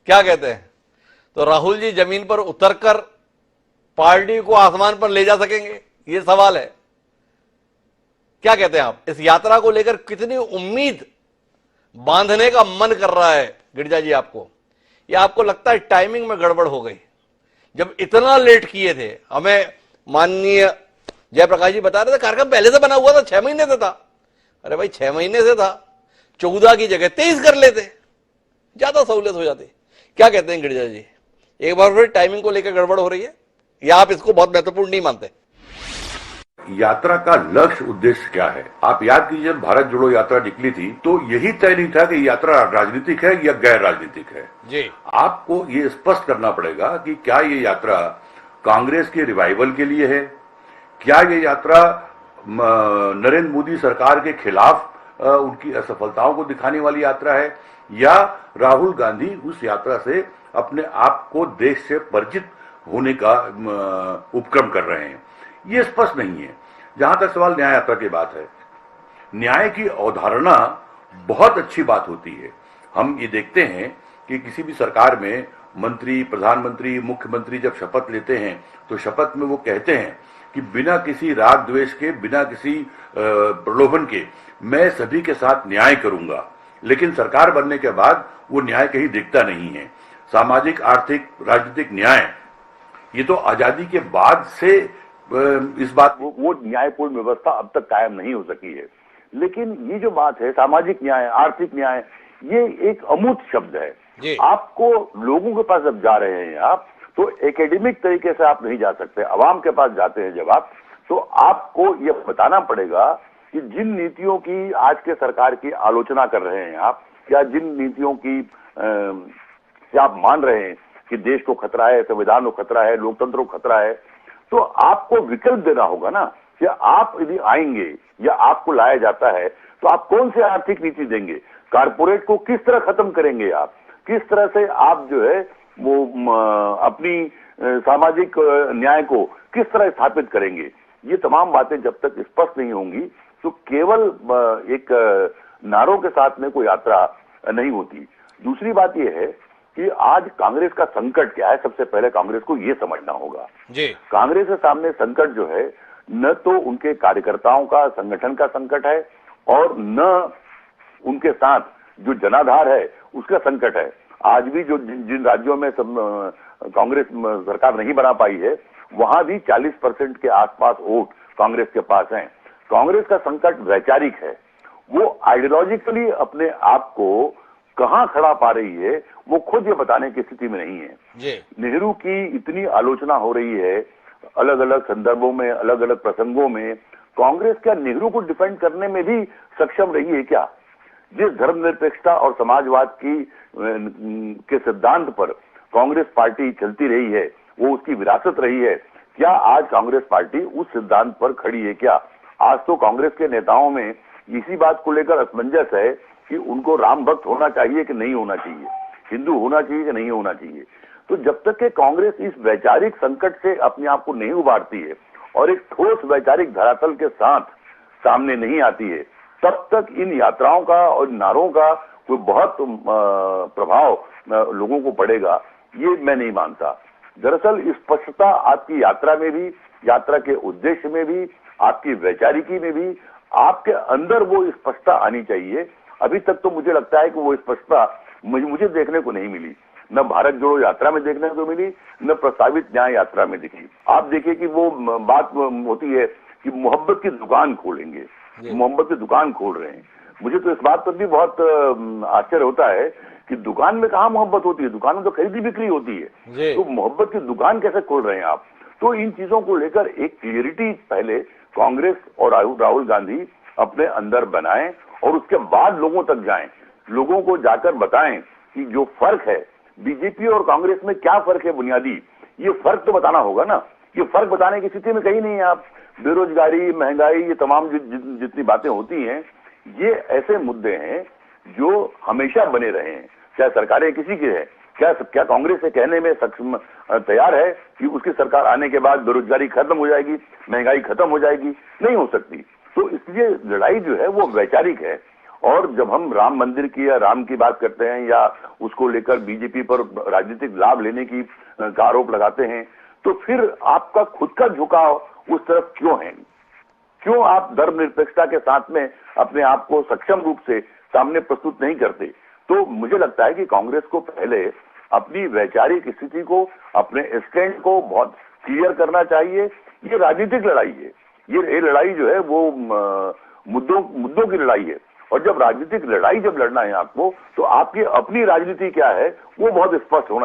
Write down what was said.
क्या कहते हैं? तो राहुल जी जमीन पर उतरकर पार्टी को आसमान पर ले जा सकेंगे? ये सवाल है। क्या कहते हैं आप? इस यात्रा को लेकर कितनी उम्मीद बांधने का मन कर रहा है गिरिजा जी आपको? या आपको लगता है टाइमिंग में गड़बड़ हो गई? जब इतना लेट किए थे, हमें माननीय जयप्रकाश जी बता रहे थे कार्यक्रम पहले से बना हुआ था, 6 महीने से था। अरे भाई 6 महीने से था, 14 की जगह 23 कर लेते, ज्यादा सहूलियत हो जाती। क्या कहते हैं गिरिजा जी? एक बार फिर टाइमिंग को लेकर गड़बड़ हो रही है या आप इसको बहुत महत्वपूर्ण नहीं मानते? यात्रा का लक्ष्य उद्देश्य क्या है? आप याद कीजिए, भारत जोड़ो यात्रा निकली थी तो यही तय नहीं था कि यात्रा राजनीतिक है या गैर राजनीतिक है जी। आपको ये स्पष्ट करना पड़ेगा कि क्या ये यात्रा कांग्रेस के रिवाइवल के लिए है, क्या ये यात्रा नरेंद्र मोदी सरकार के खिलाफ उनकी असफलताओं को दिखाने वाली यात्रा है, या राहुल गांधी उस यात्रा से अपने आप को देश से परिचित होने का उपक्रम कर रहे हैं। ये स्पष्ट नहीं है। जहां तक सवाल न्याय यात्रा की बात है, न्याय की अवधारणा बहुत अच्छी बात होती है। हम ये देखते हैं कि किसी भी सरकार में मंत्री, प्रधानमंत्री, मुख्यमंत्री जब शपथ लेते हैं तो शपथ में वो कहते हैं कि बिना किसी राग द्वेष के, बिना किसी प्रलोभन के मैं सभी के साथ न्याय करूंगा। लेकिन सरकार बनने के बाद वो न्याय कहीं दिखता नहीं है। सामाजिक, आर्थिक, राजनीतिक न्याय, ये तो आजादी के बाद से इस बात वो न्यायपूर्ण व्यवस्था अब तक कायम नहीं हो सकी है। लेकिन ये जो बात है सामाजिक न्याय, आर्थिक न्याय, ये एक अमूर्त शब्द है। आपको लोगों के पास जब जा रहे हैं आप, तो एकेडमिक तरीके से आप नहीं जा सकते। आवाम के पास जाते हैं जब आप, तो आपको ये बताना पड़ेगा कि जिन नीतियों की आज के सरकार की आलोचना कर रहे हैं आप, या जिन नीतियों की से आप मान रहे हैं कि देश को खतरा है, संविधान को खतरा है, लोकतंत्र को खतरा है, तो आपको विकल्प देना होगा ना कि आप यदि आएंगे या आपको लाया जाता है तो आप कौन से आर्थिक नीति देंगे, कारपोरेट को किस तरह खत्म करेंगे, आप किस तरह से आप जो है वो अपनी सामाजिक न्याय को किस तरह स्थापित करेंगे। ये तमाम बातें जब तक स्पष्ट नहीं होंगी तो केवल एक नारों के साथ में कोई यात्रा नहीं होती। दूसरी बात यह है कि आज कांग्रेस का संकट क्या है, सबसे पहले कांग्रेस को यह समझना होगा जी। कांग्रेस के सामने संकट जो है, न तो उनके कार्यकर्ताओं का, संगठन का संकट है, और न उनके साथ जो जनाधार है उसका संकट है। आज भी जो जिन राज्यों में कांग्रेस सरकार नहीं बना पाई है, वहां भी 40% के आसपास वोट कांग्रेस के पास हैं। कांग्रेस का संकट वैचारिक है, वो आइडियोलॉजिकली अपने आप को कहां खड़ा पा रही है वो खुद ये बताने की स्थिति में नहीं है। नेहरू की इतनी आलोचना हो रही है अलग अलग संदर्भों में, अलग अलग प्रसंगों में। कांग्रेस क्या नेहरू को डिफेंड करने में भी सक्षम रही है क्या? जिस धर्मनिरपेक्षता और समाजवाद की के सिद्धांत पर कांग्रेस पार्टी चलती रही है, वो उसकी विरासत रही है, क्या आज कांग्रेस पार्टी उस सिद्धांत पर खड़ी है क्या? आज तो कांग्रेस के नेताओं में इसी बात को लेकर असमंजस है कि उनको राम भक्त होना चाहिए कि नहीं होना चाहिए, हिंदू होना चाहिए कि नहीं होना चाहिए। तो जब तक कि कांग्रेस इस वैचारिक संकट से अपने आप को नहीं उबारती है और एक ठोस वैचारिक धरातल के साथ सामने नहीं आती है, तब तक इन यात्राओं का और नारों का कोई बहुत प्रभाव लोगों को पड़ेगा, ये मैं नहीं मानता। दरअसल स्पष्टता आपकी यात्रा में भी, यात्रा के उद्देश्य में भी, आपकी वैचारिकी में भी, आपके अंदर वो स्पष्टता आनी चाहिए। अभी तक तो मुझे लगता है कि वो स्पष्टता मुझे देखने को नहीं मिली, न भारत जोड़ो यात्रा में देखने को मिली, न प्रस्तावित न्याय यात्रा में दिखी। आप देखिए कि वो बात होती है कि मोहब्बत की दुकान खोलेंगे, मोहब्बत की दुकान खोल रहे हैं। मुझे तो इस बात पर भी बहुत आश्चर्य होता है कि दुकान में कहाँ मोहब्बत होती है, दुकान में तो खरीदी बिक्री होती है, तो मोहब्बत की दुकान कैसे खोल रहे हैं आप? तो इन चीजों को लेकर एक क्लियरिटी पहले कांग्रेस और राहुल गांधी अपने अंदर बनाएं और उसके बाद लोगों तक जाएं, लोगों को जाकर बताएं कि जो फर्क है बीजेपी और कांग्रेस में, क्या फर्क है बुनियादी, ये फर्क तो बताना होगा ना। ये फर्क बताने की स्थिति में कहीं नहीं है आप। बेरोजगारी, महंगाई, ये तमाम जितनी बातें होती हैं, ये ऐसे मुद्दे हैं जो हमेशा बने रहे हैं, चाहे सरकारें किसी की है। क्या कांग्रेस से कहने में सक्षम तैयार है कि उसकी सरकार आने के बाद बेरोजगारी खत्म हो जाएगी, महंगाई खत्म हो जाएगी? नहीं हो सकती। तो इसलिए लड़ाई जो है वो वैचारिक है और जब हम राम मंदिर की या राम की बात करते हैं या उसको लेकर बीजेपी पर राजनीतिक लाभ लेने की का आरोप लगाते हैं, तो फिर आपका खुद का झुकाव उस तरफ क्यों है? क्यों आप धर्मनिरपेक्षता के साथ में अपने आप को सक्षम रूप से सामने प्रस्तुत नहीं करते? तो मुझे लगता है कि कांग्रेस को पहले अपनी वैचारिक स्थिति को, अपने स्टैंड को बहुत क्लियर करना चाहिए। ये राजनीतिक लड़ाई है, ये लड़ाई जो है वो मुद्दों की लड़ाई है। और जब राजनीतिक लड़ाई जब लड़ना है आपको, तो आपकी अपनी राजनीति क्या है वो बहुत स्पष्ट होना चाहिए।